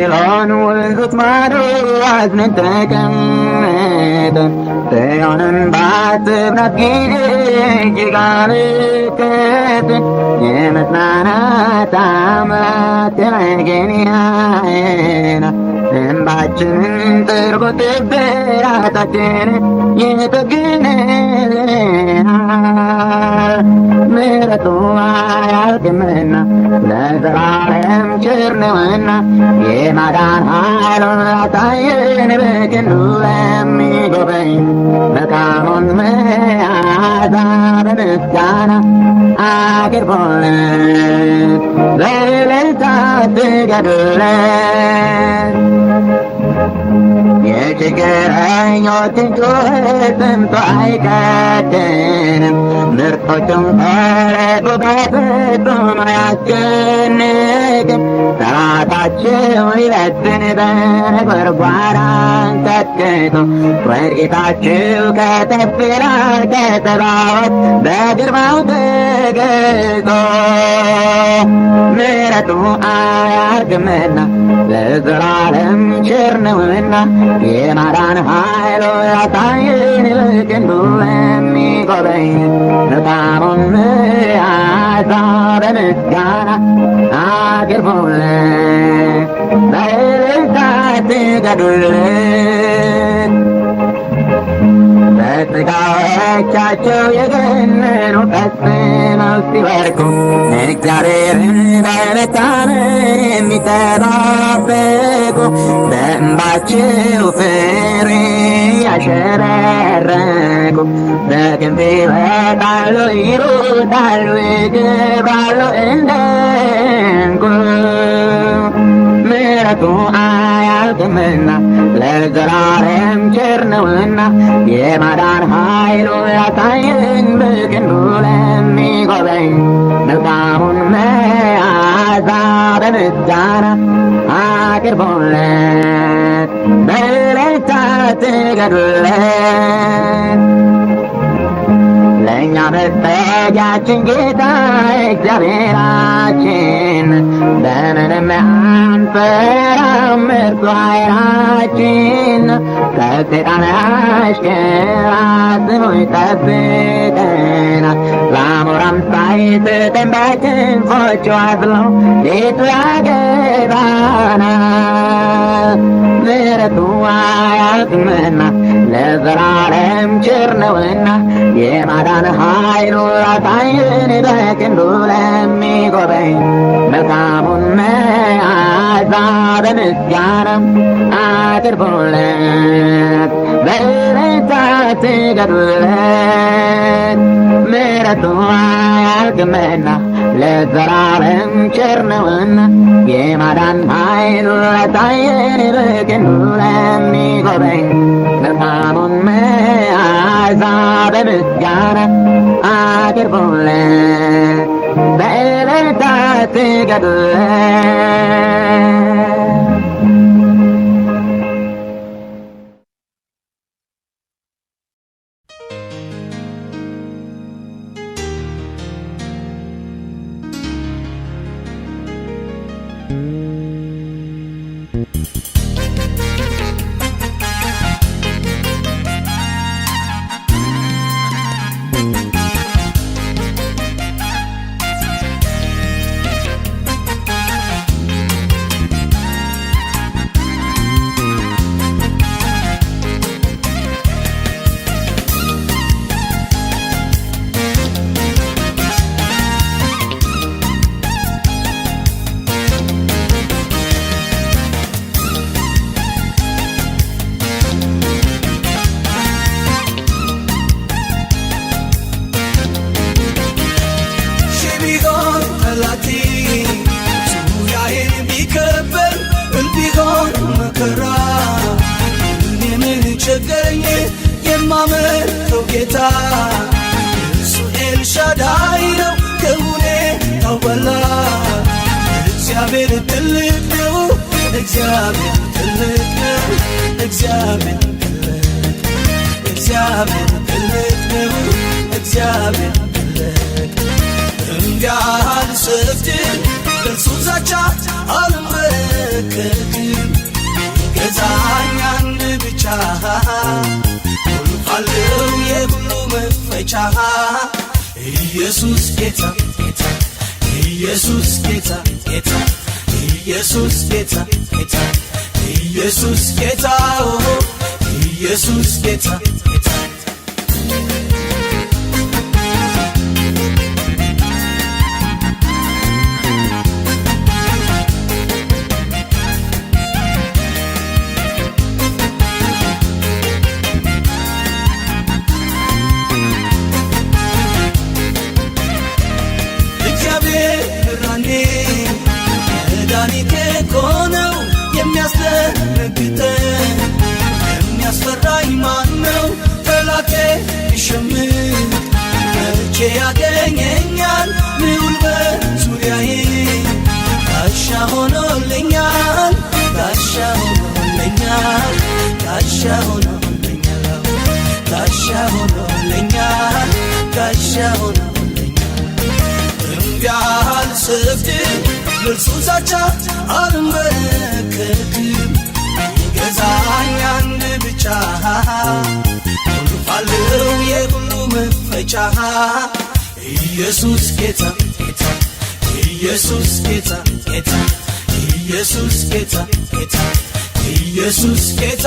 በባቢሎን ወንዞች ማዶ አዝነን ተቀምጠን ጽዮንን ባሰብናት ጊዜ እጅግ አለቀስን። የመጽናናት አምላክ መገኛዬ ናት። እንባችንን ጠርጎ ስብራታችንን ይጠግንልናል። ምሕረቱ አያልቅምና ለዘላለም ቸር ነውና የማዳን ኃይሉን አሳየን በክንዱ ለሚጎበኝ መልካሙን መዓዛ በምስጋና አቅርቦለት በእልልታ ስገዱለት። የችግረኞችን ጩኸት ሰምቶ አይከድንም፣ ምርጦቹን ተረድቶ በፍጹም አያስጨንቅም። ጠላታቸው ሊበትን በነጎድጓድ አንቀጥቅጦ ወድቂታችሁ ከተፍ ይላል ከጸባዖት በግርማው ተገልጦ። ምሕረቱ አያልቅምና ለዘላለም ቸር ነውና የማዳን ኃይሉ ያሳየን በክንዱ ለሚጎበኝ መልካሙን መዓዛ በምስጋና አቅርቡለት በእልልታ ስገዱለት። በሥጋዎቻቸው የገነኑ ፈጽመው ሲወድቁ እግዚአብሔርን በመታመን የሚጠባበቁ በእንባቸው ፍሬ ያሸበረቁ በክንፍ ይወጣሉ፣ ይሮጣሉ፣ ይገባሉ እንደ ዕንቁ። ምሕረቱ አያልቅምና ለዘላለም ቸር ነውና የማዳን ኃይሉ ያሳየን በክንዱ ለሚጎበኝ መልካሙን መዓዛ በምስጋና አቅርቡለት በእልልታ ስገዱለት። ለእኛ መጠጊያችን ጌታ እግዚአብሔራችን በምንም አንፈራም፣ እርሱ ኃይላችን ከሰይጣን አሽከር አስቦ ይጠብቀናል። ለአሞራም ሳይስጠን በክንፎቹ አዝሎ ቤቱ ያገባናል። ምሕረቱ አያልቅምና ለዘላለም ቸር ነውና የማዳን ኃይሉ ያሳየን በክንዱ ለሚጎበኝ መልካሙን መዓዛ በምስጋና አቅርቡለት በእልልታ ስገዱለት። ምሕረቱ አያልቅምና ለዘላለም ቸር ነውና የማዳን ኃይሉ ያሳየን በክንዱ ለሚጎበኝ መልካሙን መዓዛ በምስጋና አቅርቡለት በእልልታ ስገዱለት። የማመልከው ጌታ እሱ ኤልሻዳይ ነው ከሁኔታው በላይ። እግዚአብሔር ትልቅ ነው፣ እግዚአብሔር ትልቅ ነው፣ እግዚአብሔር ትልቅ፣ እግዚአብሔር ትልቅ ነው፣ እግዚአብሔር ትልቅ። እንዲህ አልሰግድም ለእርሱ ዛቻ አልመለከትም ቁልፍ አለው የሁሉ መክፈቻ ኢየሱስ ጌታ ጌታ ኢየሱስ ጌታ ጌታ ኢየሱስ ጌታ ጌታ ኢየሱስ ጌታ ኢየሱስ ጌታ ጌታ መድኃኒቴ ኮነው የሚያስደነግጠኝ የሚያስፈራኝ ማነው? ጠላቴ ይሸምቅ መቼ ያገኘኛል? ልዑል በዙሪያዬ ጋሻ ሆኖልኛል ጋሻ ሆኖልኛል ጋሻ ሆኖልኛል ጋሻ ሆኖልኛል ጋሻ ሆኖልኛል እምቢ አልሰግድም ለእርሱ ዛቻ አልንበረከክም ይገዛኝ አንድ ብቻ ቁልፍ አለው የሁሉ መክፈቻ ኢየሱስ ጌታ ጌታ ኢየሱስ ጌታ ጌታ ኢየሱስ ጌታ ጌታ ኢየሱስ ጌታ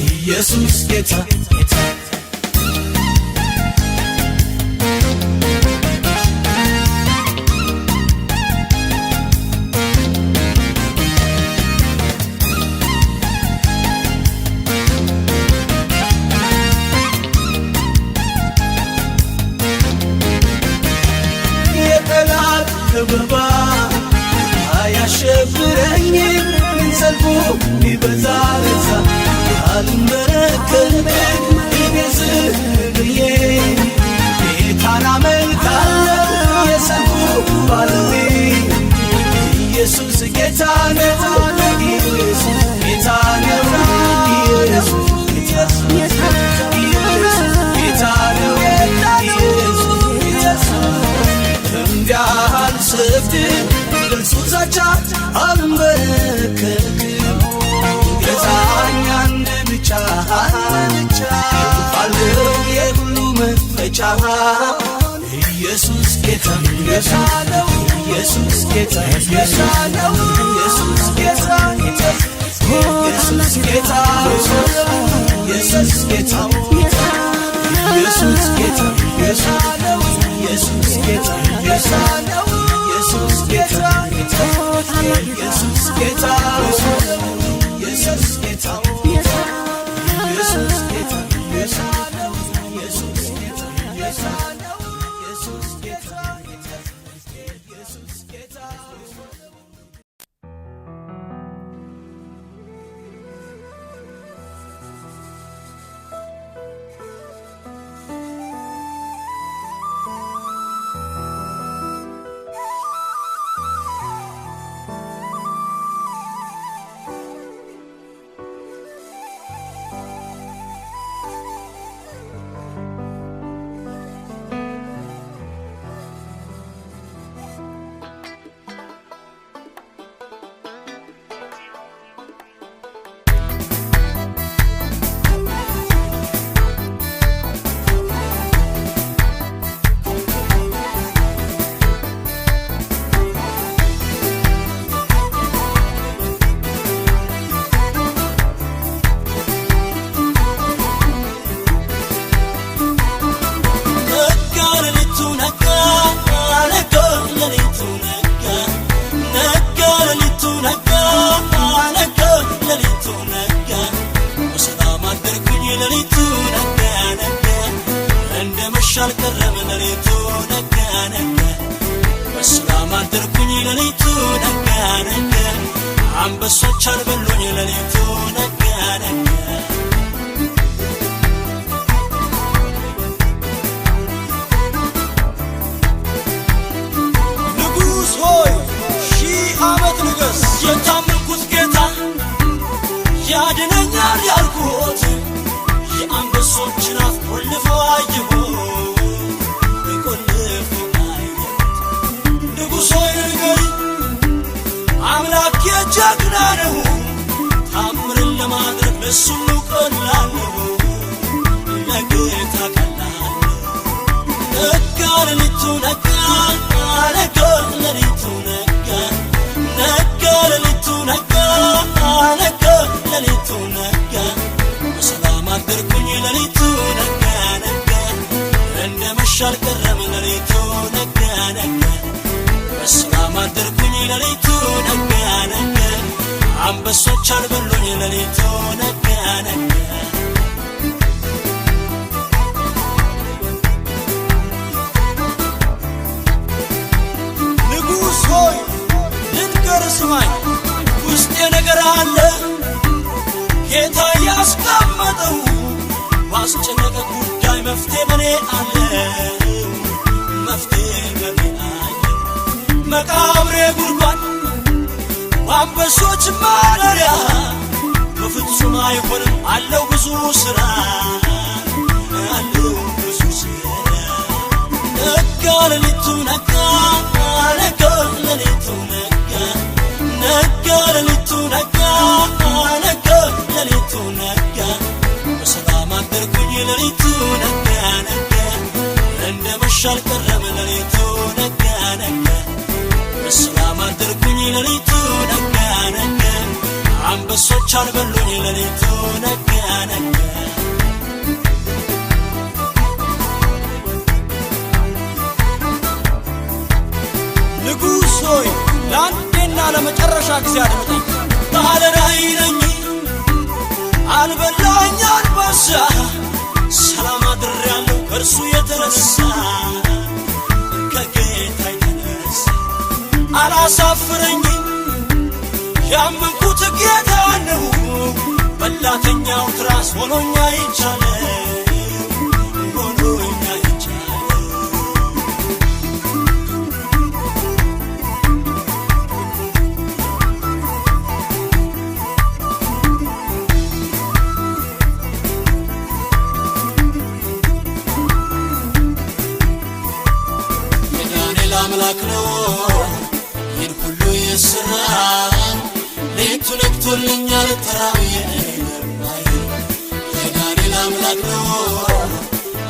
ኢየሱስ ጌታ ጌታ ከበባ አያሸብረኝም ሰልፉ ቢበዛ በዛ አልመረከብም እኔ ዝም ብዬ ጌታን አመልካለሁ የሰልፉ ባለቤት ኢየሱስ ጌታ ነው ኢየሱስ ጌታ ነው ኢየሱስ ጌታ ነው እምቢ አልሰግድም ለእርሱ ዛቻ አልንበረከክም ይገዛኝ አንድ ብቻ አለው የሁሉ መክፈቻ ኢየሱስ ጌታ ኢየሱስ ጌታ ኢየሱስ ጌታ ኢየሱስ ጌታ ኢየሱስ ጌታ ኢየሱስ ጌታ ኢየሱስ ጌታ ኢየሱስ ጌታ ኢየሱስ ጌታ ኢየሱስ ጌታ ኢየሱስ ጌታ ኢየሱስ ጌታ ኢየሱስ ጌታ ኢየሱስ ጌታ አልቀረም ለሊቱ ነጋ ነጋ በሰላም አደርኩኝ ለሊቱ ነጋ ነጋ አንበሶች አልበሉኝ ለሊቱ ነጋ ነጋ ንጉሥ ሆይ ሺህ ዓመት ንገስ የታመንኩት ጌታ ያድነኛል ያልኩት የአንበሶችን አፍ ቆልፈው አየሁ ጀግና ነው ታምርን ለማድረግ እሱን ቀላለሁ ለጌታ ቀላለሁ ነጋ ሌሊቱ ነጋ ነጋ ሌሊቱ ነጋ ነጋ ሌሊቱ ነጋ ነጋ ሌሊቱ ነጋ በሰላም አደርኩኝ ሌሊቱ ነጋ ነጋ እንደመሸ አልቀረም ሌሊቱ ነጋ ነጋ በሰላም አደርኩኝ ሌሊቱ ነጋ ነጋ አንበሶች አልበሉኝ ሌሊቱ ነጋ ነጋ ንጉሥ ሆይ ልንገር ስማኝ ውስጤ ነገር አለ ጌታ ያስቀመጠው ባስጨነቀ ጉዳይ መፍትሄ በኔ አለ መፍትሄ በኔ አለ መቃብሬ ጉድጓድ አንበሶች ማደሪያ በፍጹም አይሆንም አለው ብዙ ሥራ አለው ብዙ ሥራ ነጋ ሌሊቱ ነጋ ነጋ ሌሊቱ ነጋ ነጋ ሌሊቱ ነጋ ነጋ ሌሊቱ ነጋ በሰላም አደርኩኝ ሌሊቱ ነጋ ነጋ እንደመሸ አልቀረም ሌሊቱ ነጋ ነጋ በሰላም አደርኩኝ ሌሊቱ ነጋ ነጋ አንበሶች አልበሉኝ ሌሊቱ ነጋ ነጋ ንጉሥ ሆይ ለአንዴና ለመጨረሻ ጊዜ አድምጠኝ ባለ ራእይ ነኝ አልበላኝ አንበሳ ሰላም አድሬያለሁ ከእርሱ የተነሳ ከጌታ የተነሳ አላሳፍረኝ ያመንኩት ጌታ ነው በላተኛው ትራስ ሆኖኛ ይቻለ ሆኖኛ ይቻለ የዳንኤል አምላክ ነው ይህን ሁሉ የሠራ ሌቱ ነግቶልኛል ተራውዬ የዳንኤል አምላክ ነው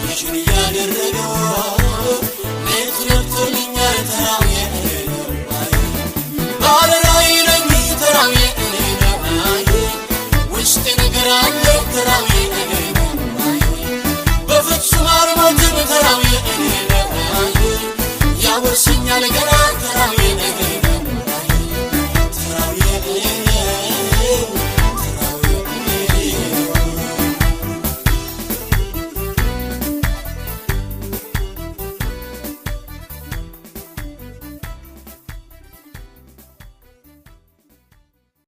ይህን ያደረገው